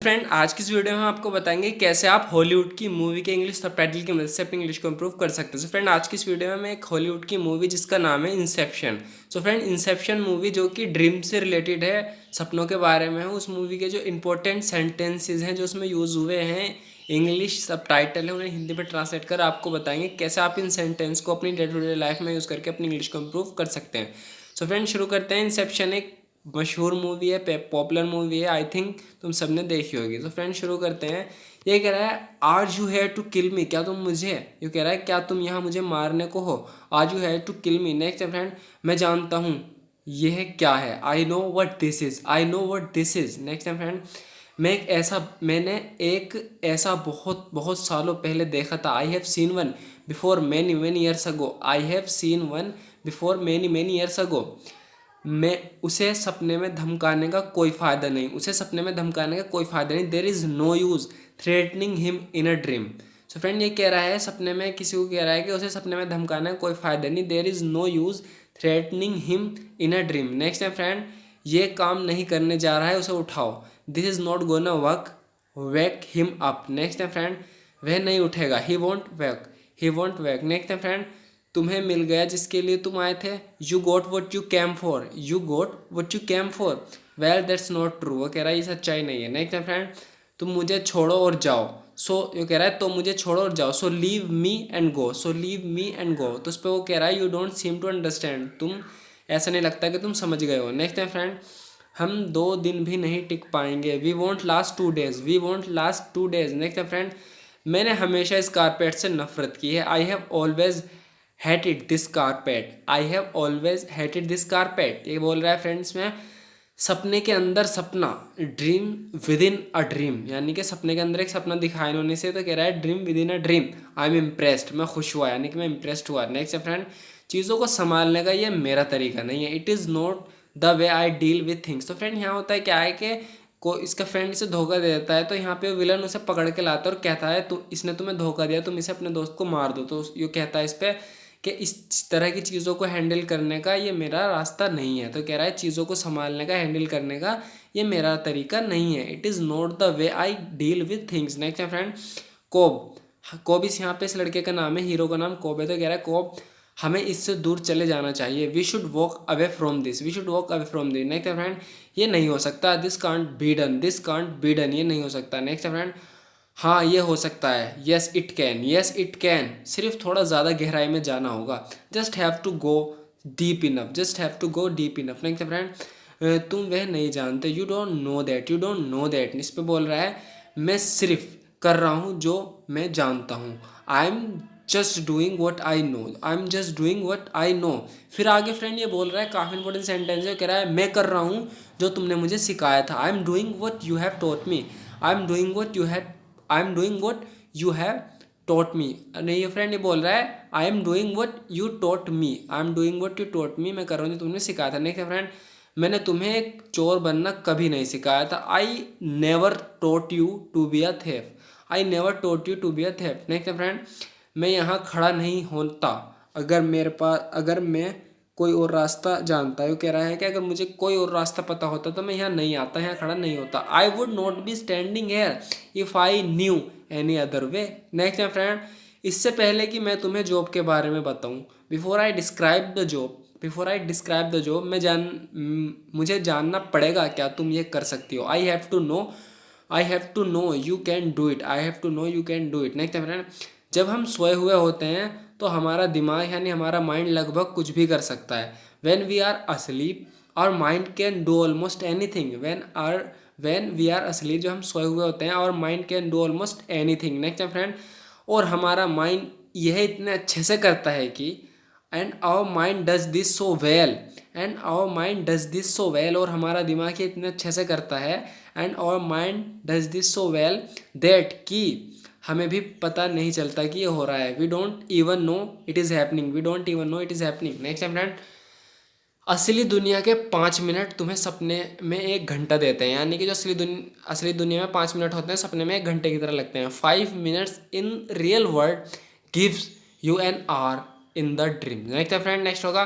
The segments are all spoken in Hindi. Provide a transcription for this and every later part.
फ्रेंड, आज की इस वीडियो में हम आपको बताएंगे कैसे आप हॉलीवुड की मूवी के इंग्लिश सबटाइटल की मदद से अपनी इंग्लिश को इंप्रूव कर सकते हैं। सो फ्रेंड, आज की इस वीडियो में मैं एक हॉलीवुड की मूवी जिसका नाम है Inception. So friend, Inception movie जो कि ड्रीम से रिलेटेड है, सपनों के बारे में है। उस मूवी के जो इंपॉर्टेंट सेंटेंसेज हैं जो उसमें यूज़ हुए हैं, इंग्लिश सबटाइटल है, उन्हें हिंदी में ट्रांसलेट कर आपको बताएंगे कैसे आप इन सेंटेंस को अपनी डे टू डे लाइफ में यूज़ करके अपनी इंग्लिश को इंप्रूव कर सकते हैं। सो फ्रेंड, शुरू करते हैं। इंसेप्शन एक मशहूर मूवी है, पॉपुलर मूवी है, आई थिंक तुम सबने देखी होगी। तो फ्रेंड, शुरू करते हैं। ये कह रहा है, are you here to kill me, क्या तुम मुझे, ये कह रहा है क्या तुम यहाँ मुझे मारने को हो। Are you here to kill me. Next है फ्रेंड, मैं जानता हूँ यह क्या है। I know what this is, I know what this is. Next है फ्रेंड, मैंने एक ऐसा बहुत बहुत सालों पहले देखा था। I have seen one before many many years ago. I have seen one before many many years ago. मैं उसे सपने में धमकाने का कोई फ़ायदा नहीं, उसे सपने में धमकाने का कोई फ़ायदा नहीं। There is no use threatening him in a dream. So friend, ये कह रहा है, सपने में किसी को कह रहा है कि उसे सपने में धमकाने का कोई फ़ायदा नहीं। There is no use threatening him in a dream. Next है फ्रेंड, ये काम नहीं करने जा रहा है, उसे उठाओ। This is not gonna work, wake him up. Next है फ्रेंड, वह नहीं उठेगा। He won't wake, he won't wake. Next है फ्रेंड, तुम्हें मिल गया जिसके लिए तुम आए थे। You got what you came for, you got what you came for. Well that's not true, वो कह रहा है ये सच्चाई नहीं है। नेक्स्ट है फ्रेंड, तुम मुझे छोड़ो और जाओ। सो ये कह रहा है तो मुझे छोड़ो और जाओ। So leave me and go, so leave me and go. तो उस पर वो कह रहा है, you don't seem to understand, तुम ऐसा नहीं लगता कि तुम समझ गए हो। नेक्स्ट है फ्रेंड, हम 2 दिन भी नहीं टिक पाएंगे। We won't last 2 days, we won't last 2 days। Next है फ्रेंड, मैंने हमेशा इस कारपेट से नफरत की है। I have always hated this carpet, I have always hated this carpet। ये बोल रहा है फ्रेंड्स में सपने के अंदर सपना, dream with in a dream, यानी कि सपने के अंदर एक सपना दिखाया इन्होंने से, तो कह रहा है dream with in a dream. I am impressed, मैं खुश हुआ, यानी कि मैं इम्प्रेस्ड हुआ। नेक्स्ट है फ्रेंड, चीज़ों को संभालने का ये मेरा तरीका नहीं है। It is not the way I deal with things. तो फ्रेंड, यहाँ होता है क्या है कि को इसका फ्रेंड इसे धोखा दे देता है, तो यहाँ पे विलन उसे पकड़ के लाता है और कहता है तो इसने तुम्हें धोखा दिया, तुम इसे अपने दोस्त को मार दो। तो ये कहता है इस पर कि इस तरह की चीज़ों को हैंडल करने का ये मेरा रास्ता नहीं है। तो कह रहा है चीज़ों को संभालने का, हैंडल करने का ये मेरा तरीका नहीं है। It is not the way I deal with things. Next है फ्रेंड, कोब। कोब इस यहाँ पे इस लड़के का नाम है, हीरो का नाम कोब है। तो कह रहा है कोब, हमें इससे दूर चले जाना चाहिए। We should walk away from this, we should walk away from this. Next है फ्रेंड, ये नहीं हो सकता। This can't be done, this can't be done, ये नहीं हो सकता। नेक्स्ट है फ्रेंड, हाँ ये हो सकता है। Yes it can, yes it can, सिर्फ थोड़ा ज़्यादा गहराई में जाना होगा। Just have to go deep enough, just have to go deep enough. Next friend, तुम वह नहीं जानते। You don't know that, you don't know that. इस पर बोल रहा है मैं सिर्फ कर रहा हूँ जो मैं जानता हूँ। आई am just doing what I know, I am just doing what I know. फिर आगे फ्रेंड ये बोल रहा है, काफ़ी इंपॉर्टेंट सेंटेंस है, कह रहा है मैं कर रहा हूँ जो तुमने मुझे सिखाया था। I am doing what you have taught me, I am doing what you have, I am doing what you have taught me. नहीं, ये फ्रेंड ये बोल रहा है I am doing what you taught me, I am doing what you taught me, मैं कर रहा हूँ जो तुमने सिखाया था। नेक्स्ट फ्रेंड, मैंने तुम्हें एक चोर बनना कभी नहीं सिखाया था। I never taught you to be a thief, I never taught you to be a thief. Next friend, मैं यहाँ खड़ा नहीं होता अगर मेरे पास, अगर मैं कोई और रास्ता जानता है। वो कह रहा है कि अगर मुझे कोई और रास्ता पता होता तो मैं यहाँ नहीं आता, यहाँ खड़ा नहीं होता। I would not be standing here if I knew any other way. Next है फ्रेंड, इससे पहले कि मैं तुम्हें जॉब के बारे में बताऊँ, before I describe the job, before I describe the job, मुझे जानना पड़ेगा क्या तुम ये कर सकती हो। I have to know, I have to know you can do it, I have to know you can do it. Next है फ्रेंड, जब हम सोए हुए होते हैं तो हमारा दिमाग यानी हमारा माइंड लगभग कुछ भी कर सकता है। When we are asleep our mind can do almost anything. When we are asleep, जब हम सोए हुए होते हैं, our mind can do almost anything. Next है फ्रेंड, और हमारा माइंड यह इतने अच्छे से करता है कि and our mind does this so well, and our mind does this so well, और हमारा दिमाग ये इतने अच्छे से करता है and our mind does this so well that कि हमें भी पता नहीं चलता कि ये हो रहा है। We don't even know it is happening, we don't even know it is happening. Next है फ्रेंड, असली दुनिया के 5 मिनट तुम्हें सपने में 1 घंटा देते हैं, यानी कि जो असली दुनिया में 5 मिनट होते हैं, सपने में 1 घंटे की तरह लगते हैं। 5 minutes in real world gives you an hour in the dream. Next है फ्रेंड, नेक्स्ट होगा,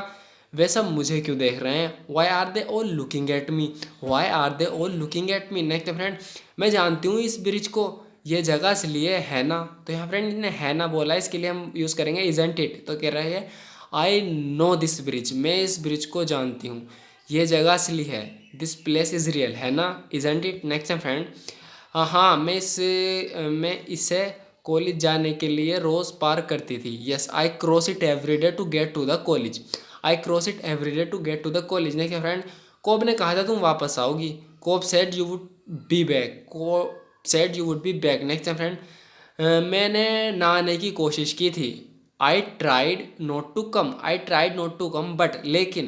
वे सब मुझे क्यों देख रहे हैं? Why are they all looking at me? Why are they all looking at me? Next friend, मैं जानती हूँ इस ब्रिज को, ये जगह इसलिए है ना। तो यहाँ फ्रेंड ने है ना बोला, इसके लिए हम यूज़ करेंगे इजंट इट। तो कह रहे हैं आई नो दिस ब्रिज, मैं इस ब्रिज को जानती हूँ, ये जगह असली है। दिस प्लेस इज़ रियल, है ना, इजंट इट? नेक्स्ट फ्रेंड, हाँ मैं इसे कॉलेज जाने के लिए रोज़ पार करती थी। Yes I cross it every day to get to the college. I cross it every day to get to the college. Next friend, Cobb ने कहा था तुम वापस आओगी। Cobb said you would be back. Cobb said you would be back. Next friend, मैंने ना आने की कोशिश की थी। I tried not to come. I tried not to come but, लेकिन।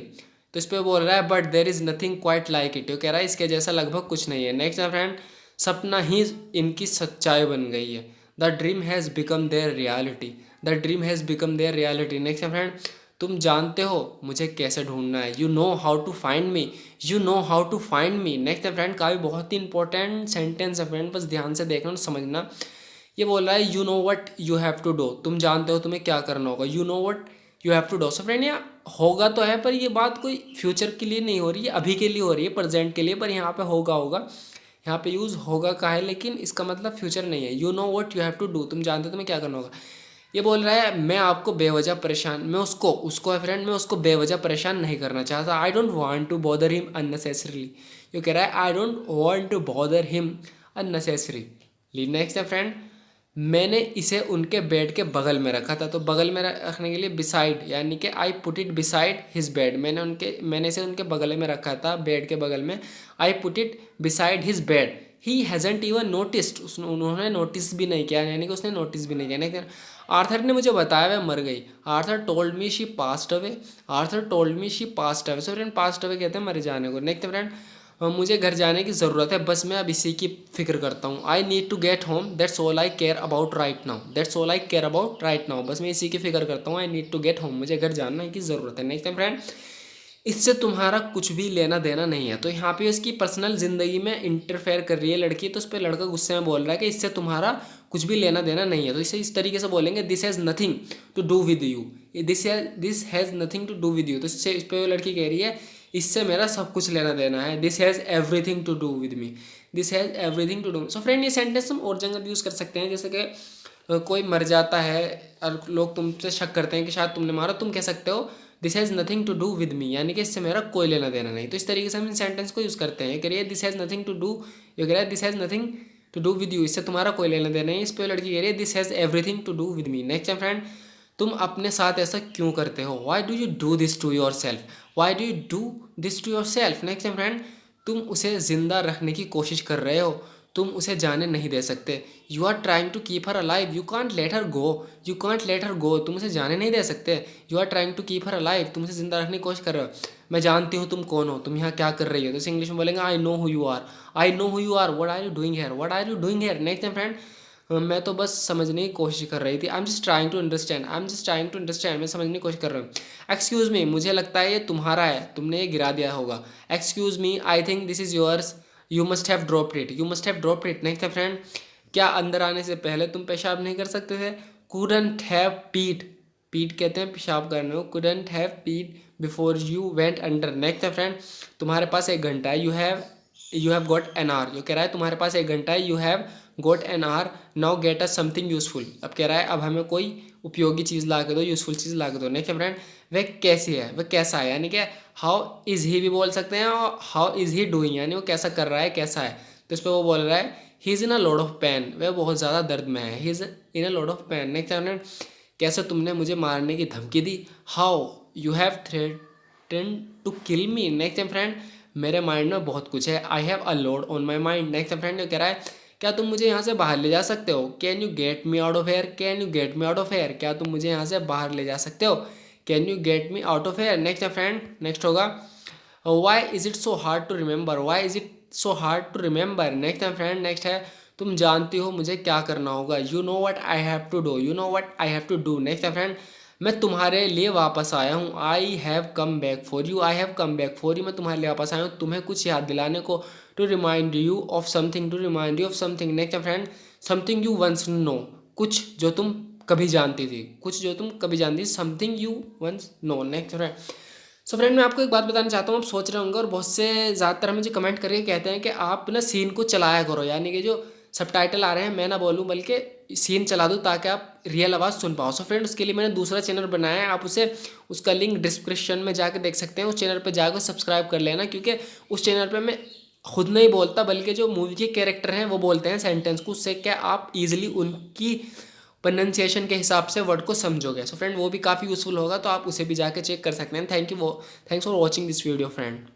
तो इस पर बोल रहा है but there is nothing quite like it. वो कह रहा है इसके जैसा लगभग कुछ नहीं है। नेक्स्ट फ्रेंड, सपना ही इनकी सच्चाई बन गई है। The dream has become their reality. The dream has become their reality. Next friend, तुम जानते हो मुझे कैसे ढूंढना है। You know how to find me. You know how to find me. Next friend, का भी बहुत ही इंपॉर्टेंट सेंटेंस है फ्रेंड, बस ध्यान से देखना और समझना। ये बोल रहा है you know what you have to do, तुम जानते हो तुम्हें क्या करना होगा। You know what you have to do. So friend, यहाँ होगा तो है, पर ये बात कोई फ्यूचर के लिए नहीं हो रही है, अभी के लिए हो रही है, प्रेजेंट के लिए। पर यहाँ पे होगा होगा, यहाँ पे यूज़ होगा का है, लेकिन इसका मतलब फ्यूचर नहीं है। You know what you have to do, तुम जानते हो तुम्हें क्या करना होगा। ये बोल रहा है मैं आपको बेवजह परेशान, मैं उसको है फ्रेंड, मैं उसको बेवजह परेशान नहीं करना चाहता। I don't want to bother him unnecessarily. ये कह रहा है I don't want to bother him unnecessarily. Next है फ्रेंड, मैंने इसे उनके बेड के बगल में रखा था। तो बगल में रखने के लिए बिसाइड, यानी कि I put it beside his bed. मैंने इसे उनके बगल में रखा था, बेड के बगल में। I put it beside his bed. He hasn't even noticed, उन्होंने नोटिस भी नहीं किया, यानी कि उसने नोटिस भी नहीं किया। नहीं, आर्थर ने मुझे बताया वह मर गई। Arthur told me she passed away. Arthur told me she passed away. So friend, passed away कहते हैं मर जाने को। नेक्स्ट फ्रेंड, मुझे घर जाने की ज़रूरत है, बस मैं अब इसी की फिक्र करता हूँ। I need to get home, that's all I care about right now. That's all I care about right now, बस मैं इसी की फिक्र करता हूँ। I need to get home, मुझे घर जाने की ज़रूरत है। नेक्स्ट फ्रेंड, इससे तुम्हारा कुछ भी लेना देना नहीं है। तो यहाँ पे इसकी पर्सनल ज़िंदगी में इंटरफेयर कर रही है लड़की, तो उस पर लड़का गुस्से में बोल रहा है कि इससे तुम्हारा कुछ भी लेना देना नहीं है। तो इसे इस तरीके से बोलेंगे, this has nothing to do with you. This has nothing to do with you. तो इससे इस पर लड़की कह रही है इससे मेरा सब कुछ लेना देना है। This has everything to do with me. This has everything to do. So friend, ये सेंटेंस हम और जगह यूज़ कर सकते हैं, जैसे कि कोई मर जाता है और लोग तुमसे शक करते हैं कि शायद तुमने मारा, तुम कह सकते हो this has nothing to do with me, यानी कि इससे मेरा कोई लेना देना नहीं। तो इस तरीके से हम इन सेंटेंस को यूज़ करते हैं। करिए this has nothing to do, ये कह रहा है this has nothing to do with you, इससे तुम्हारा कोई लेना देना नहीं। इस पर लड़की कह रही है this has everything to do with me. Next friend, तुम अपने साथ ऐसा क्यों करते हो। Why do you do this to yourself. Why do you do this to yourself. Next friend, तुम उसे ज़िंदा रखने की कोशिश कर रहे हो, तुम उसे जाने नहीं दे सकते। You are trying to keep her alive, you can't let her go. You can't let her go, तुम उसे जाने नहीं दे सकते। You are trying to keep her alive, तुम उसे जिंदा रखने की कोशिश कर रहे हो। मैं जानती हूँ तुम कौन हो, तुम यहाँ क्या कर रही हो। तो इसे इंग्लिश में बोलेंगे I know who you are. I know who you are, what are you doing here, what are you doing here. Next friend, मैं तो बस समझने की कोशिश कर रही थी। I am just trying to understand, I am just trying to understand, मैं समझने की कोशिश कर रहा हूँ। एक्सक्यूज़ मी, मुझे लगता है ये तुम्हारा है, तुमने ये गिरा दिया होगा। Excuse me, I think this is yours, you must have dropped it, you must have dropped it. Next friend, क्या अंदर आने से पहले तुम पेशाब नहीं कर सकते थे। couldn't have peed, पीट कहते हैं पेशाब करने को। couldn't have peed before you went under। Next friend, तुम्हारे पास 1 घंटा है। you have got an hour, जो कह रहा है तुम्हारे पास 1 घंटा है। you have got an hour, now get us something useful। अब कह रहा है अब हमें कोई उपयोगी चीज़ ला के दो, यूजफुल चीज़ ला के दो। नेक्स्ट फ्रेंड, वह कैसी है, वह कैसा है, यानी कि हाउ इज़ ही भी बोल सकते हैं, और हाउ इज़ ही डूइंग, यानी वो कैसा कर रहा है, कैसा है। तो इस पर वो बोल रहा है he is in a lot of pain, वह बहुत ज़्यादा दर्द में है। He is in a lot of pain. Next friend, कैसे तुमने मुझे मारने की धमकी दी। How you have threaten to kill me. Next friend, मेरे माइंड में बहुत कुछ है। I have a load on my mind. Next friend, जो कह रहा है क्या तुम मुझे यहाँ से बाहर ले जा सकते हो। Can you get me out of here, can you get me out of here, क्या तुम मुझे यहाँ से बाहर ले जा सकते हो। Can you get me out of here. Next friend, next होगा why is it so hard to remember, why is it so hard to remember. Next friend, next है तुम जानती हो मुझे क्या करना होगा। You know what I have to do, you know what I have to do. Next friend, मैं तुम्हारे लिए वापस आया हूँ। I have come back for you, I have come back for you, मैं तुम्हारे लिए वापस आया हूँ तुम्हें कुछ याद दिलाने को। To remind you of something, to remind you of something. Next friend, something you once know, कुछ जो तुम कभी जानती थी, कुछ जो तुम कभी जानती थी। Something you once know. Next friend, so friend मैं आपको एक बात बताना चाहता हूँ, आप सोच रहे होंगे और बहुत से ज़्यादातर मुझे कमेंट करके कहते हैं कि आप ना सीन को चलाया करो, यानी कि जो सबटाइटल आ रहे हैं मैं ना बोलूँ बल्कि सीन चला दूँ ताकि आप रियल आवाज़ सुन पाओ। सो फ्रेंड उसके लिए मैंने दूसरा चैनल बनाया है, आप उसे उसका लिंक डिस्क्रिप्शन में जाकर देख सकते हैं। उस चैनल पर जाकर सब्सक्राइब कर लेना, क्योंकि उस चैनल पर मैं खुद नहीं बोलता बल्कि जो मूवी के कैरेक्टर हैं वो बोलते हैं सेंटेंस को, उससे क्या आप इजीली उनकी प्रोनाउंसिएशन के हिसाब से वर्ड को समझोगे। सो फ्रेंड वो भी काफ़ी यूज़फुल होगा, तो आप उसे भी जाके चेक कर सकते हैं। Thanks for watching this video friend.